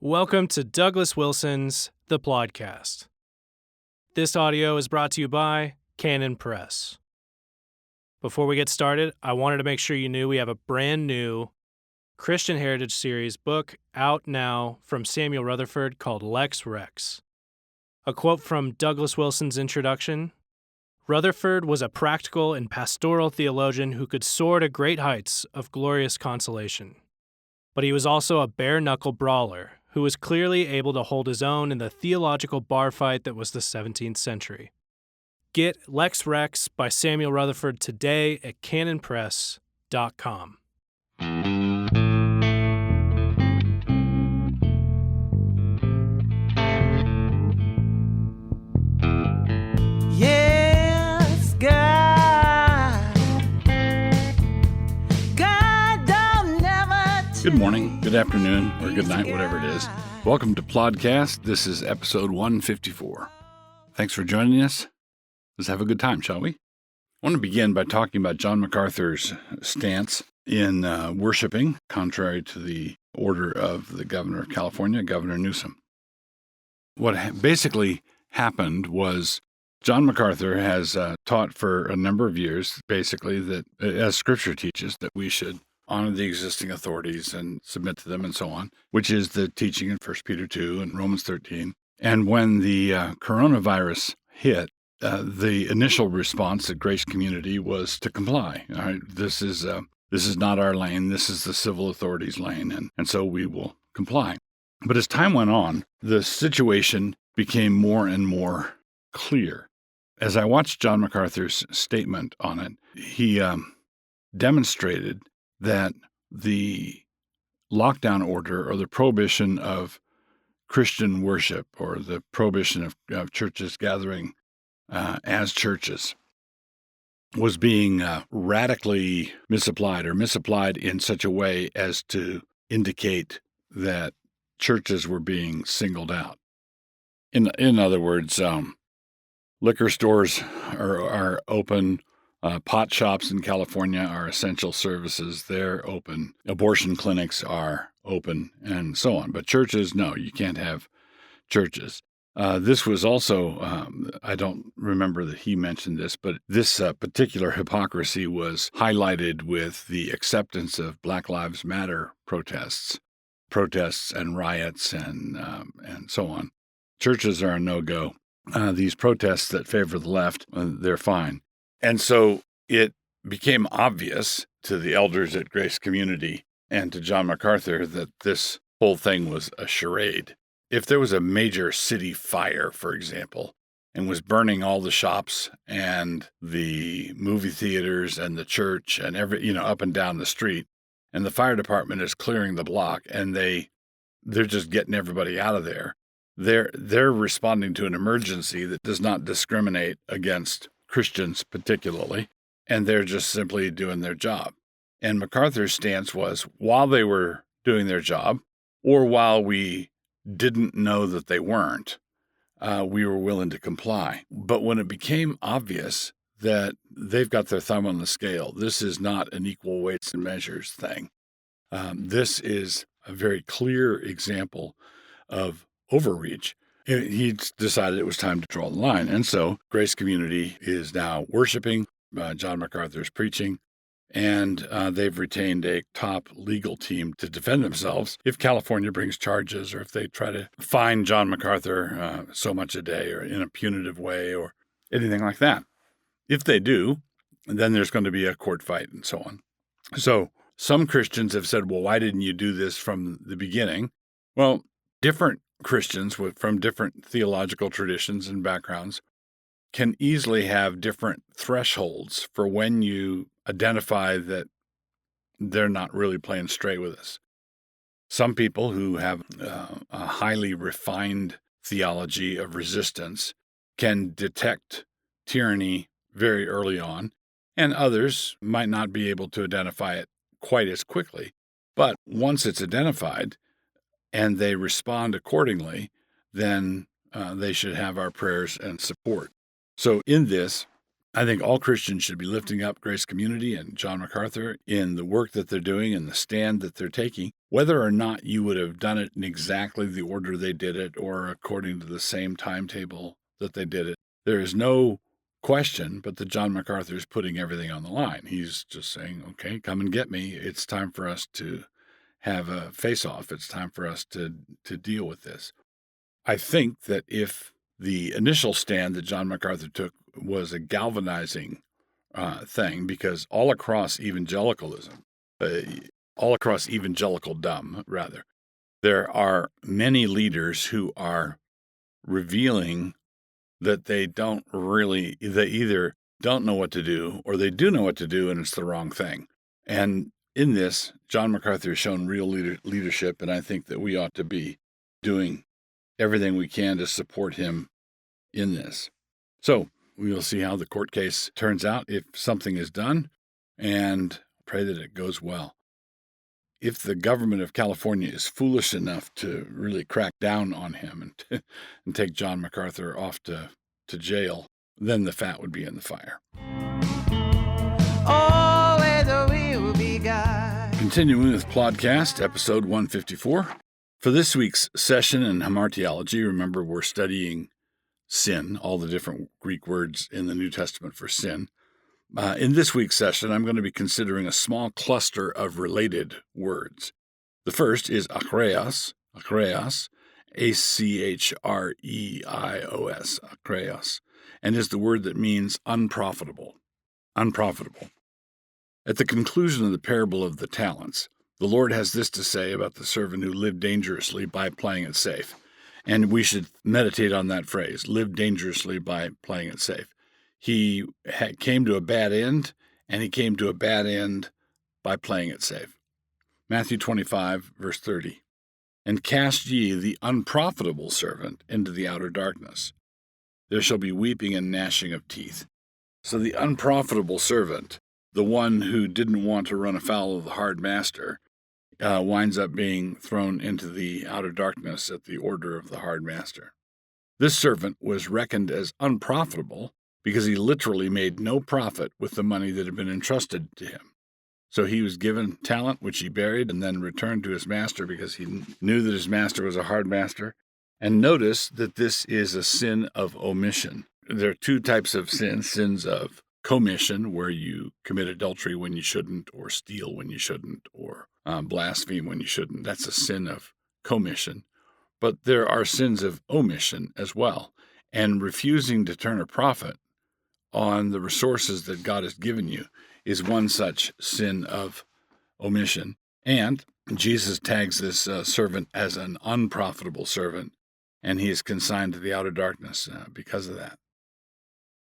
Welcome to Douglas Wilson's The Podcast. This audio is brought to you by Canon Press. Before we get started, I wanted to make sure you knew we have a brand new Christian Heritage Series book out now from Samuel Rutherford called Lex Rex. A quote from Douglas Wilson's introduction: Rutherford was a practical and pastoral theologian who could soar to great heights of glorious consolation. But he was also a bare-knuckle brawler who was clearly able to hold his own in the theological bar fight that was the 17th century. Get Lex Rex by Samuel Rutherford today at canonpress.com. Yes, God don't never. Good morning, good afternoon, or good night, whatever it is. Welcome to Plodcast. This is episode 154. Thanks for joining us. Let's have a good time, shall we? I want to begin by talking about John MacArthur's stance in worshiping, contrary to the order of the governor of California, Governor Newsom. What basically happened was John MacArthur has taught for a number of years, basically, that as Scripture teaches, that we should honor the existing authorities and submit to them and so on, which is the teaching in 1 Peter 2 and Romans 13. And when the coronavirus hit, the initial response at Grace Community was to comply. All right, this is not our lane. This is the civil authorities' lane, and so we will comply. But as time went on, the situation became more and more clear. As I watched John MacArthur's statement on it, he demonstrated that the lockdown order or the prohibition of Christian worship or the prohibition of churches gathering as churches was being radically misapplied in such a way as to indicate that churches were being singled out. In other words, liquor stores are open. Pot shops in California are essential services. They're open. Abortion clinics are open and so on. But churches, no, you can't have churches. This was also, I don't remember that he mentioned this, but this particular hypocrisy was highlighted with the acceptance of Black Lives Matter protests and riots and so on. Churches are a no-go. These protests that favor the left, they're fine. And so it became obvious to the elders at Grace Community and to John MacArthur that this whole thing was a charade. If there was a major city fire, for example, and was burning all the shops and the movie theaters and the church and up and down the street, and the fire department is clearing the block and they're just getting everybody out of there, they're responding to an emergency that does not discriminate against Christians particularly, and they're just simply doing their job. And MacArthur's stance was, while they were doing their job, or while we didn't know that they weren't, we were willing to comply. But when it became obvious that they've got their thumb on the scale, this is not an equal weights and measures thing. This is a very clear example of overreach. He decided it was time to draw the line. And so Grace Community is now worshiping. John MacArthur's preaching. And they've retained a top legal team to defend themselves if California brings charges or if they try to fine John MacArthur so much a day or in a punitive way or anything like that. If they do, then there's going to be a court fight and so on. So some Christians have said, well, why didn't you do this from the beginning? Well, different Christians from different theological traditions and backgrounds can easily have different thresholds for when you identify that they're not really playing straight with us. Some people who have a highly refined theology of resistance can detect tyranny very early on, and others might not be able to identify it quite as quickly. But once it's identified, and they respond accordingly, then they should have our prayers and support. So in this, I think all Christians should be lifting up Grace Community and John MacArthur in the work that they're doing and the stand that they're taking, whether or not you would have done it in exactly the order they did it or according to the same timetable that they did it, there is no question but that John MacArthur is putting everything on the line. He's just saying, okay, come and get me. It's time for us to have a face-off. It's time for us to deal with this. I think that if the initial stand that John MacArthur took was a galvanizing thing, because all across evangelicalism, all across evangelicaldom, rather, there are many leaders who are revealing that they either don't know what to do or they do know what to do and it's the wrong thing. And in this, John MacArthur has shown real leadership, and I think that we ought to be doing everything we can to support him in this. So we will see how the court case turns out if something is done, and pray that it goes well. If the government of California is foolish enough to really crack down on him and take John MacArthur off to jail, then the fat would be in the fire. Always will be God. Continuing with Plodcast, episode 154. For this week's session in hamartiology, remember we're studying sin, all the different Greek words in the New Testament for sin. In this week's session, I'm going to be considering a small cluster of related words. The first is akreios, A-C-H-R-E-I-O-S, akreios, and is the word that means unprofitable. Unprofitable. At the conclusion of the parable of the talents, the Lord has this to say about the servant who lived dangerously by playing it safe. And we should meditate on that phrase, live dangerously by playing it safe. He came to a bad end, and he came to a bad end by playing it safe. Matthew 25, verse 30. And cast ye the unprofitable servant into the outer darkness. There shall be weeping and gnashing of teeth. So the unprofitable servant, the one who didn't want to run afoul of the hard master, winds up being thrown into the outer darkness at the order of the hard master. This servant was reckoned as unprofitable because he literally made no profit with the money that had been entrusted to him. So he was given talent, which he buried, and then returned to his master because he knew that his master was a hard master. And notice that this is a sin of omission. There are two types of sins of commission, where you commit adultery when you shouldn't, or steal when you shouldn't, or blaspheme when you shouldn't. That's a sin of commission. But there are sins of omission as well. And refusing to turn a profit on the resources that God has given you is one such sin of omission. And Jesus tags this servant as an unprofitable servant, and he is consigned to the outer darkness because of that.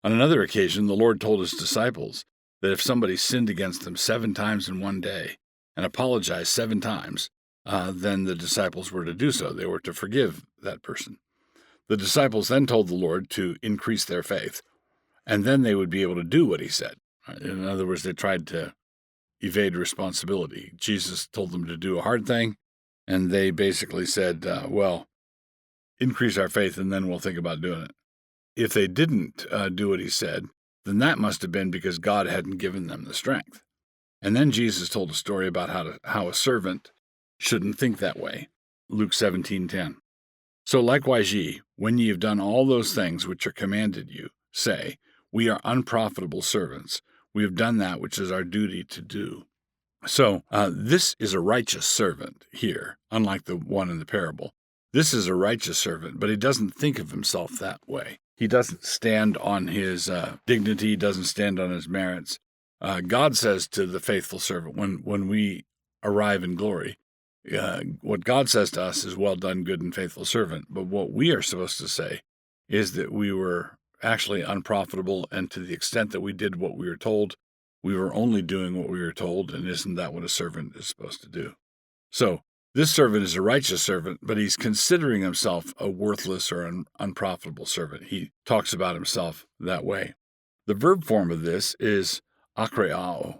On another occasion, the Lord told his disciples that if somebody sinned against them 7 times in one day and apologized 7 times, then the disciples were to do so. They were to forgive that person. The disciples then told the Lord to increase their faith, and then they would be able to do what he said. In other words, they tried to evade responsibility. Jesus told them to do a hard thing, and they basically said, well, increase our faith, and then we'll think about doing it. If they didn't do what he said, then that must have been because God hadn't given them the strength. And then Jesus told a story about how a servant shouldn't think that way. Luke 17:10. So likewise ye, when ye have done all those things which are commanded you, say, we are unprofitable servants. We have done that which is our duty to do. So this is a righteous servant here, unlike the one in the parable. This is a righteous servant, but he doesn't think of himself that way. He doesn't stand on his dignity. He doesn't stand on his merits. God says to the faithful servant, when we arrive in glory, what God says to us is, well done, good and faithful servant. But what we are supposed to say is that we were actually unprofitable, and to the extent that we did what we were told, we were only doing what we were told, and isn't that what a servant is supposed to do? So this servant is a righteous servant, but he's considering himself a worthless or an unprofitable servant. He talks about himself that way. The verb form of this is akreiao,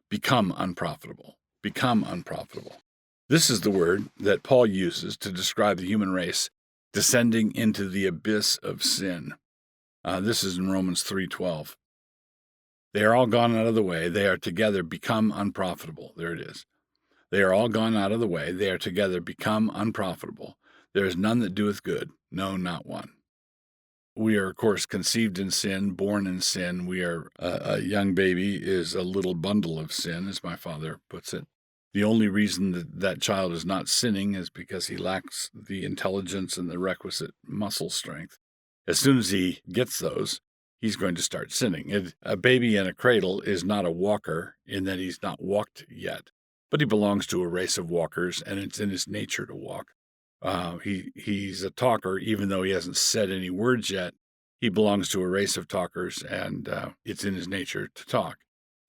become unprofitable, become unprofitable. This is the word that Paul uses to describe the human race descending into the abyss of sin. This is in Romans 3:12. They are all gone out of the way. They are together become unprofitable. There it is. They are all gone out of the way. They are together become unprofitable. There is none that doeth good, no, not one. We are, of course, conceived in sin, born in sin. We are a young baby is a little bundle of sin, as my father puts it. The only reason that that child is not sinning is because he lacks the intelligence and the requisite muscle strength. As soon as he gets those, he's going to start sinning. A baby in a cradle is not a walker in that he's not walked yet, but he belongs to a race of walkers, and it's in his nature to walk. He's a talker, even though he hasn't said any words yet. He belongs to a race of talkers, and it's in his nature to talk.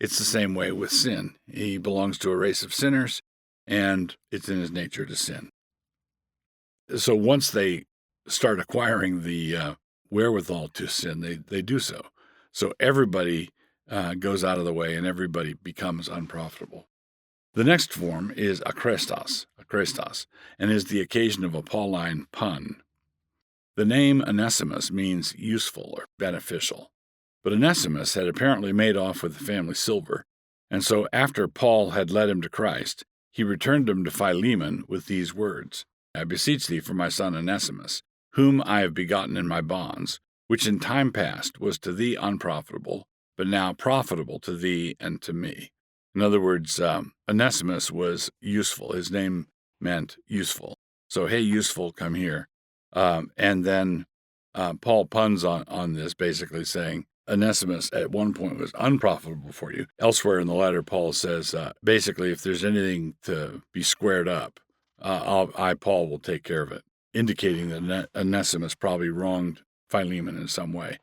It's the same way with sin. He belongs to a race of sinners, and it's in his nature to sin. So once they start acquiring the wherewithal to sin, they do so. So everybody goes out of the way, and everybody becomes unprofitable. The next form is akrestos, and is the occasion of a Pauline pun. The name Onesimus means useful or beneficial, but Onesimus had apparently made off with the family silver, and so after Paul had led him to Christ, he returned him to Philemon with these words, I beseech thee for my son Onesimus, whom I have begotten in my bonds, which in time past was to thee unprofitable, but now profitable to thee and to me. In other words, Onesimus was useful. His name meant useful. So, hey, useful, come here. And then Paul puns on this, basically saying Onesimus at one point was unprofitable for you. Elsewhere in the letter, Paul says, basically, if there's anything to be squared up, Paul, will take care of it, indicating that Onesimus probably wronged Philemon in some way.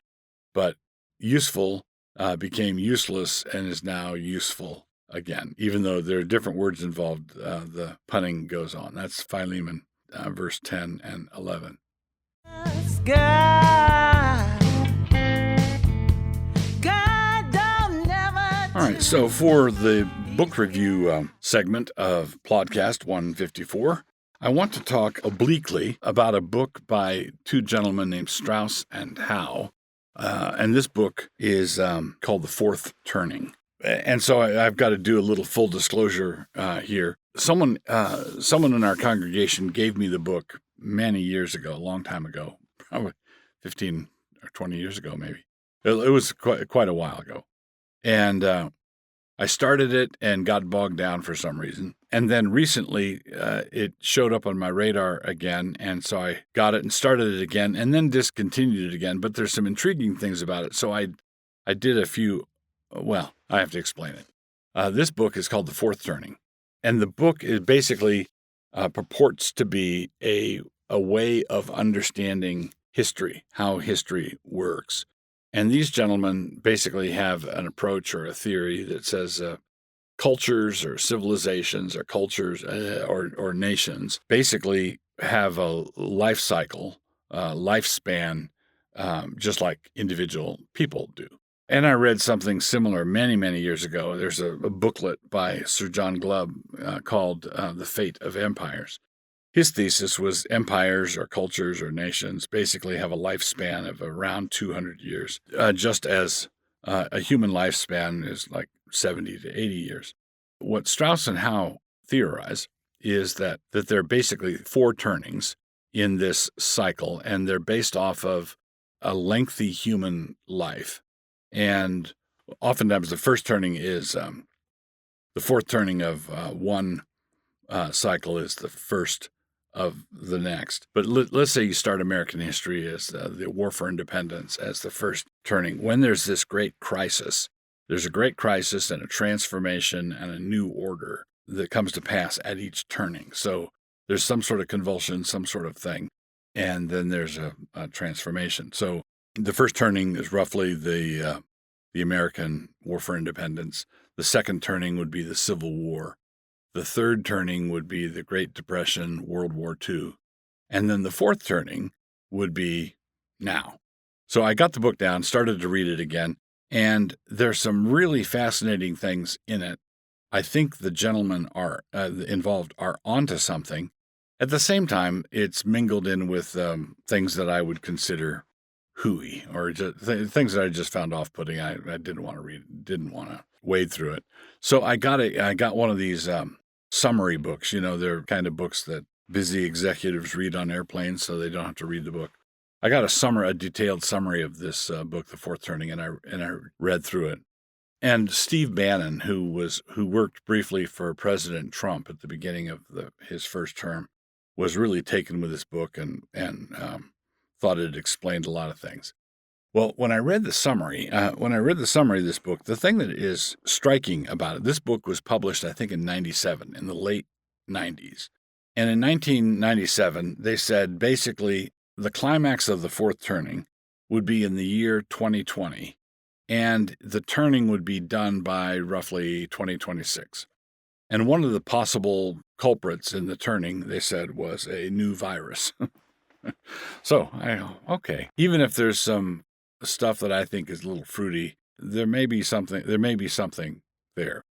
But useful became useless and is now useful again. Even though there are different words involved, the punning goes on. That's Philemon, verse 10 and 11. All right, so for the book review segment of Podcast 154, I want to talk obliquely about a book by two gentlemen named Strauss and Howe. And this book is called The Fourth Turning. And so I've got to do a little full disclosure here. Someone in our congregation gave me the book many years ago, a long time ago, probably 15 or 20 years ago, maybe. It was quite a while ago. And I started it and got bogged down for some reason. And then recently it showed up on my radar again. And so I got it and started it again and then discontinued it again. But there's some intriguing things about it. So I did a few. Well, I have to explain it. This book is called The Fourth Turning, and the book is basically purports to be a way of understanding history, how history works. And these gentlemen basically have an approach or a theory that says cultures or civilizations or cultures or nations basically have a life cycle, lifespan, just like individual people do. And I read something similar many, many years ago. There's a booklet by Sir John Glubb called The Fate of Empires. His thesis was empires or cultures or nations basically have a lifespan of around 200 years, just as a human lifespan is like 70 to 80 years. What Strauss and Howe theorize is that there are basically four turnings in this cycle, and they're based off of a lengthy human life. And oftentimes the first turning is the fourth turning of one cycle is the first of the next. But let's say you start American history as the War for Independence as the first turning. When there's this great crisis, there's a great crisis and a transformation and a new order that comes to pass at each turning. So there's some sort of convulsion, some sort of thing, and then there's a transformation. So the first turning is roughly the American War for Independence. The second turning would be the Civil War. The third turning would be the Great Depression, World War II. And then the fourth turning would be now. So I got the book down, started to read it again, and there's some really fascinating things in it. I think the gentlemen are involved are onto something. At the same time, it's mingled in with things that I would consider hooey, or just things that I just found off-putting. I didn't want to read, didn't want to wade through it. So I got one of these summary books. They're kind of books that busy executives read on airplanes so they don't have to read the book. I got a detailed summary of this book, The Fourth Turning, and I read through it. And Steve Bannon, who worked briefly for President Trump at the beginning of his first term, was really taken with this book and thought it explained a lot of things. Well, when I read the summary of this book, the thing that is striking about it, this book was published, I think, in 97, in the late 90s. And in 1997, they said basically the climax of The Fourth Turning would be in the year 2020, and the turning would be done by roughly 2026. And one of the possible culprits in the turning, they said, was a new virus. So I go, okay, even if there's some stuff that I think is a little fruity, there may be something there.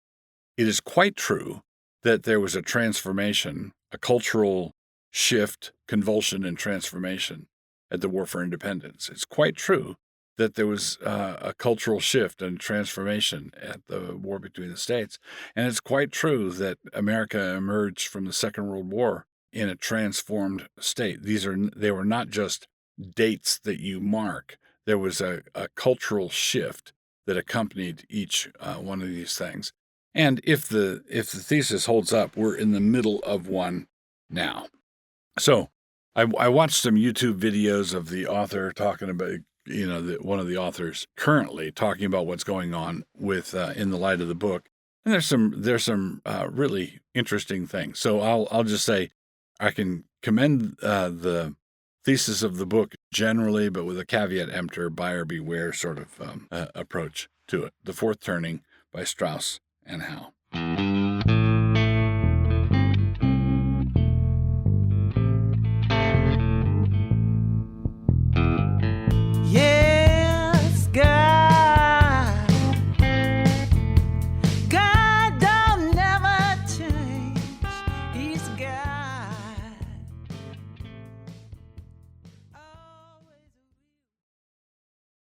It is quite true that there was a transformation, a cultural shift, convulsion, and transformation at the War for Independence. It's quite true that there was a cultural shift and transformation at the war between the states. And it's quite true that America emerged from the Second World War in a transformed state. They were not just dates that you mark. There was a cultural shift that accompanied each one of these things. And if the thesis holds up, we're in the middle of one now. So I watched some YouTube videos of the author talking about, one of the authors currently talking about what's going on with in the light of the book. And there's some really interesting things. So I'll just say I can commend the thesis of the book generally, but with a caveat emptor, buyer beware sort of approach to it. The Fourth Turning by Strauss and Howe.